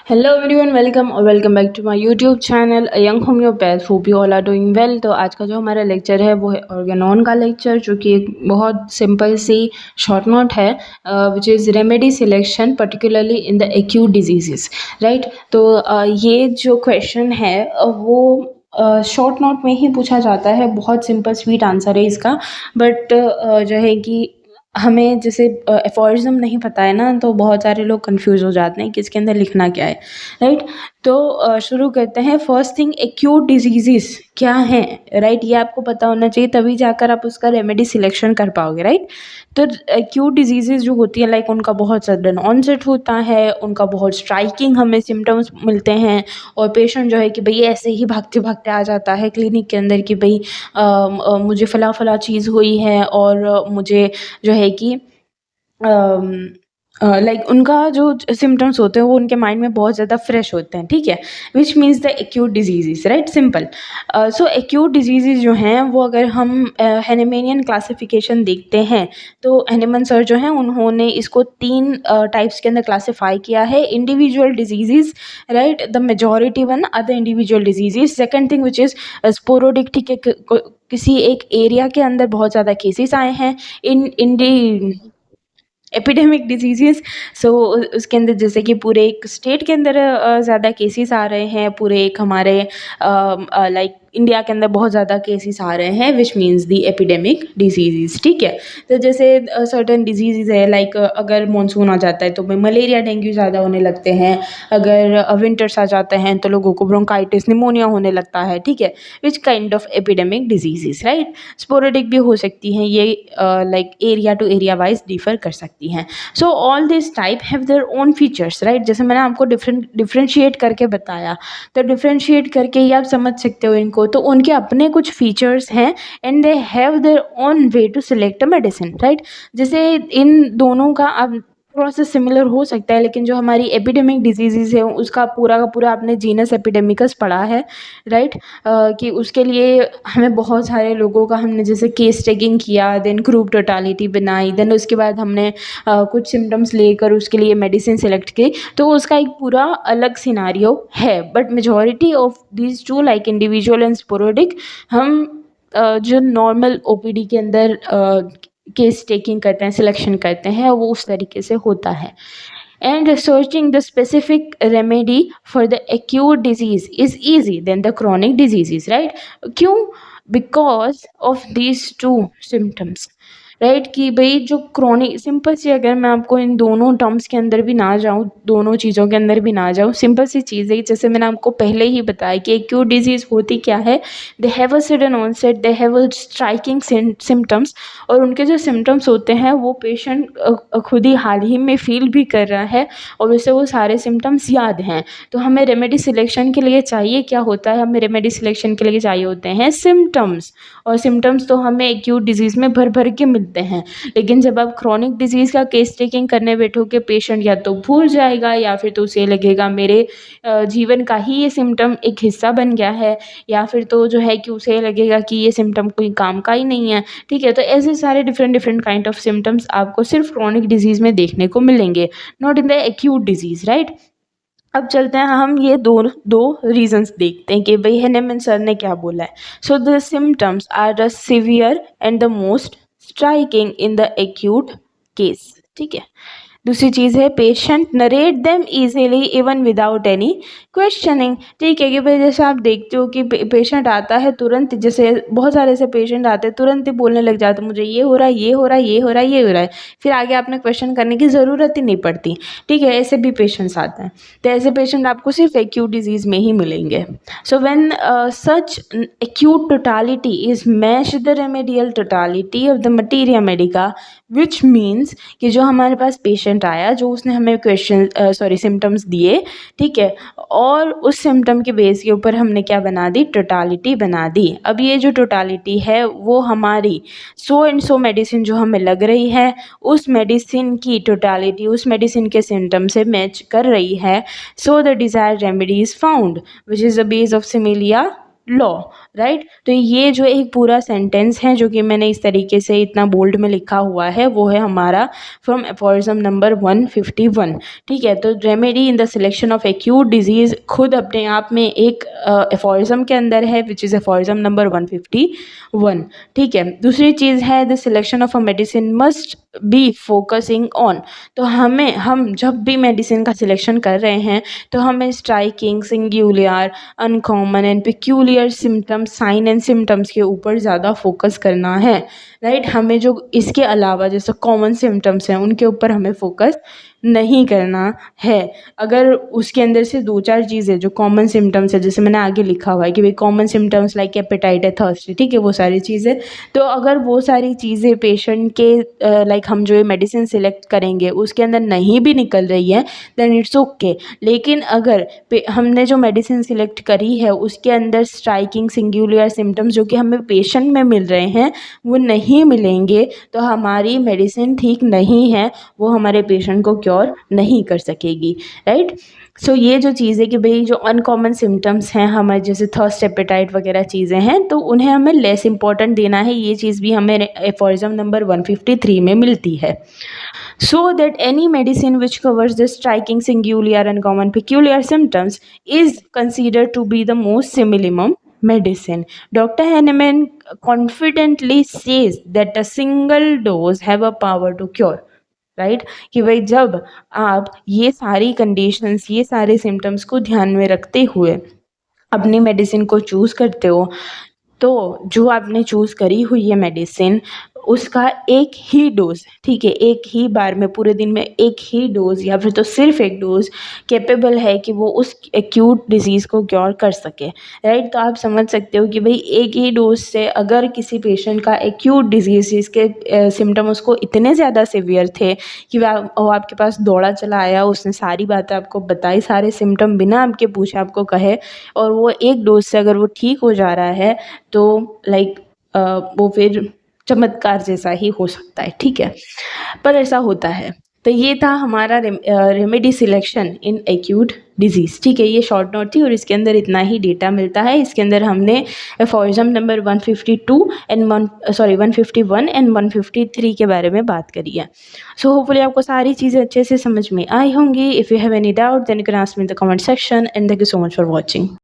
Hello everyone, welcome back to my YouTube channel A Young Homeopath. Hope you all are doing well. तो आज का जो हमारा lecture है वो है ऑर्गेनॉन का लेक्चर, जो कि एक बहुत सिंपल सी शॉर्ट नोट है, which is remedy selection particularly in the acute diseases, right. तो ये जो क्वेश्चन है वो शॉर्ट नोट में ही पूछा जाता है। बहुत सिंपल स्वीट आंसर है इसका, बट जो है कि हमें जैसे एफोरिज्म नहीं पता है ना, तो बहुत सारे लोग कंफ्यूज हो जाते हैं कि इसके अंदर लिखना क्या है, राइट। तो शुरू करते हैं। फर्स्ट थिंग, एक्यूट डिजीजेस क्या हैं, राइट। ये आपको पता होना चाहिए, तभी जाकर आप उसका रेमेडी सिलेक्शन कर पाओगे, राइट। तो एक्यूट डिजीजेस जो होती है, लाइक उनका बहुत सडन ऑनसेट होता है, उनका बहुत स्ट्राइकिंग हमें सिम्टम्स मिलते हैं, और पेशेंट जो है कि भाई ऐसे ही भागते भागते आ जाता है क्लिनिक के अंदर कि भाई मुझे फला फला चीज़ हुई है, और मुझे जो है कि लाइक उनका जो सिम्टम्स होते हैं वो उनके माइंड में बहुत ज़्यादा फ्रेश होते हैं, ठीक है। Which means the acute disease, right, simple. So acute disease जो हैं वो, अगर हम हेनेमेनियन क्लासिफिकेशन देखते हैं, तो हेनेमन सर जो हैं उन्होंने इसको 3 टाइप्स के अंदर क्लासीफाई किया है। Individual disease, right, the majority one are the individual disease. Second thing which is sporadic, ठीक है, किसी एक एरिया के अंदर बहुत ज़्यादा केसेस आए हैं। इन दी एपिडेमिक डिजीज़ेस, सो उसके अंदर जैसे कि पूरे एक स्टेट के अंदर ज़्यादा केसेस आ रहे हैं, पूरे एक हमारे लाइक इंडिया के अंदर बहुत ज़्यादा केसेस आ रहे हैं, which means the epidemic disease, ठीक है। तो जैसे सर्टेन डिजीज़ है, लाइक अगर मानसून आ जाता है तो मलेरिया डेंगू ज़्यादा होने लगते हैं। अगर विंटर्स आ जाते हैं तो लोगों को ब्रोंकाइटिस निमोनिया होने लगता है, ठीक है। Which kind of epidemic disease, right. Sporadic भी हो सकती हैं ये, like area to area wise differ कर सकती हैं। So all this type have their own features, right. जैसे मैंने आपको डिफरेंशिएट करके बताया, तो डिफरेंशिएट करके ही आप समझ सकते हो इनको। तो उनके अपने कुछ फीचर्स हैं, and they have their own way to select a medicine, right. जैसे इन दोनों का आप थोड़ा सा सिमिलर हो सकता है, लेकिन जो हमारी एपिडेमिक डिजीज़ है उसका पूरा का पूरा आपने जीनस एपिडेमिकस पढ़ा है, राइट। कि उसके लिए हमें बहुत सारे लोगों का हमने जैसे केस टेकिंग किया, देन ग्रुप टोटालिटी बनाई, देन उसके बाद हमने कुछ सिम्टम्स लेकर उसके लिए मेडिसिन सेलेक्ट की। तो उसका एक पूरा अलग सिनारियो है, but majority of these two, like individual and sporadic, हम जो नॉर्मल ओपीडी के अंदर केस टेकिंग करते हैं, सिलेक्शन करते हैं, वो उस तरीके से होता है। And researching the specific remedy for the acute disease is easy than the chronic diseases, right? क्यों? Because of these two symptoms, right. कि भाई जो क्रॉनिक, सिंपल सी, अगर मैं आपको इन दोनों टर्म्स के अंदर भी ना जाऊँ, दोनों चीज़ों के अंदर भी ना जाऊँ, सिंपल सी चीज़ है, जैसे मैंने आपको पहले ही बताया कि एक्यूट डिजीज़ होती क्या है। They have a sudden onset, they have a striking symptoms, और उनके जो सिम्टम्स होते हैं वो पेशेंट खुद ही हाल ही में फील भी कर रहा है, और वैसे वो सारे सिम्टम्स याद हैं। तो हमें रेमेडी सिलेक्शन के लिए चाहिए क्या होता है, हमें रेमेडी सिलेक्शन के लिए चाहिए होते हैं सिम्टम्स, और सिम्टम्स तो हमें एक्यूट डिजीज़ में भर भर के मिलते हैं। लेकिन जब आप क्रॉनिक डिजीज़ का केस टेकिंग करने बैठोगे, पेशेंट या तो भूल जाएगा, या फिर तो उसे लगेगा मेरे जीवन का ही ये सिम्टम एक हिस्सा बन गया है, या फिर तो जो है कि उसे लगेगा कि ये सिम्टम कोई काम का ही नहीं है, ठीक है। तो ऐसे सारे different different kind of symptoms आपको सिर्फ क्रॉनिक डिजीज़ में देखने को मिलेंगे, not in the acute disease, right. अब चलते हैं, हम ये दो दो रीजंस देखते हैं कि भाई हेनेमन सर ने क्या बोला है। So the symptoms are the severe and the most striking in the acute case, ठीक है। दूसरी चीज़ है, patient narrate them easily even without any questioning, ठीक है। कि भाई जैसे आप देखते हो कि पेशेंट आता है तुरंत, जैसे बहुत सारे ऐसे पेशेंट आते हैं तुरंत ही बोलने लग जाते हैं, मुझे ये हो रहा है, ये हो रहा है, ये हो रहा है, ये हो रहा है, फिर आगे आपने क्वेश्चन करने की ज़रूरत ही नहीं पड़ती, ठीक है। ऐसे भी पेशेंट्स आते हैं, तो ऐसे पेशेंट आपको सिर्फ एक्यूट डिजीज़ में ही मिलेंगे। So when such acute totality is match the remedial totality of the materia Medica, which means कि जो हमारे पास पेशेंट आया, जो उसने हमें सिम्टम्स दिए, ठीक है, और उस सिम्टम के बेस के ऊपर हमने क्या बना दी, टोटालिटी बना दी। अब ये जो टोटालिटी है वो हमारी सो एंड सो मेडिसिन जो हमें लग रही है, उस मेडिसिन की टोटालिटी उस मेडिसिन के सिम्टम से मैच कर रही है। So the desired remedy is found which is the base of similia law, right. तो ये जो एक पूरा सेंटेंस है जो कि मैंने इस तरीके से इतना बोल्ड में लिखा हुआ है वो है हमारा फ्रॉम एफोरिज्म नंबर 151, ठीक है। तो remedy in the selection of acute disease खुद अपने आप में एक एफोरिज्म के अंदर है, विच इज़ एफोरिज्म नंबर 151, ठीक है। दूसरी चीज़ है the selection of a medicine must be focusing on. तो हम जब भी मेडिसिन का सिलेक्शन कर रहे हैं तो हमें striking, singular, uncommon and peculiar symptoms, sign and symptoms के ऊपर ज़्यादा फोकस करना है, राइट। हमें जो इसके अलावा जैसे कॉमन सिम्टम्स हैं उनके ऊपर हमें फोकस नहीं करना है। अगर उसके अंदर से 2-4 चीज़ें जो कॉमन सिम्टम्स है, जैसे मैंने आगे लिखा हुआ है कि भाई कॉमन सिम्टम्स लाइक एपेटाइट है, थर्स्ट, ठीक है, वो सारी चीज़ें, तो अगर वो सारी चीज़ें पेशेंट के लाइक हम जो ये मेडिसिन सिलेक्ट करेंगे उसके अंदर नहीं भी निकल रही है देन इट्स ओके। लेकिन अगर हमने जो मेडिसिन सिलेक्ट करी है उसके अंदर स्ट्राइकिंग, सिंगुलर सिम्टम्स जो कि हमें पेशेंट में मिल रहे हैं वो नहीं मिलेंगे तो हमारी मेडिसिन ठीक नहीं है, वो हमारे पेशेंट को क्योर नहीं कर सकेगी, राइट। सो ये जो चीज़ है कि भाई जो अनकॉमन सिम्टम्स हैं हमारे जैसे थर्स्ट, एपेटाइट वगैरह चीज़ें हैं तो उन्हें हमें लेस इंपॉर्टेंट देना है। ये चीज़ भी हमें एफोरिज्म नंबर 153 में मिलती है। So that any medicine which covers the striking, singular, uncommon, peculiar symptoms is considered to be the most simillimum medicine. Dr. Hahnemann confidently says that a single dose have a power to cure. Right, कि भाई जब आप ये सारी conditions, ये सारे symptoms को ध्यान में रखते हुए अपनी मेडिसिन को चूज़ करते हो तो जो आपने चूज़ करी हुई है मेडिसिन उसका एक ही डोज, ठीक है, एक ही बार में पूरे दिन में एक ही डोज या फिर तो सिर्फ एक डोज कैपेबल है कि वो उस एक्यूट डिजीज़ को क्योर कर सके, राइट। तो आप समझ सकते हो कि भाई एक ही डोज से अगर किसी पेशेंट का एक्यूट डिजीज़ जिसके सिम्टम उसको इतने ज़्यादा सिवियर थे कि वो आपके पास दौड़ा चला आया, उसने सारी बातें आपको बताई, सारे सिम्टम बिना आपके पूछे आपको कहे, और वो एक डोज से अगर वो ठीक हो जा रहा है तो लाइक वो फिर चमत्कार जैसा ही हो सकता है, ठीक है, पर ऐसा होता है। तो ये था हमारा remedy selection in acute disease, ठीक है। ये शॉर्ट नोट थी और इसके अंदर इतना ही डेटा मिलता है। इसके अंदर हमने एफोरिज्म नंबर 151 एंड 153 के बारे में बात करी है। सो होपफुली आपको सारी चीज़ें अच्छे से समझ में आई होंगी। If you have any doubt then you can ask me in the comment section and thank you so much for watching.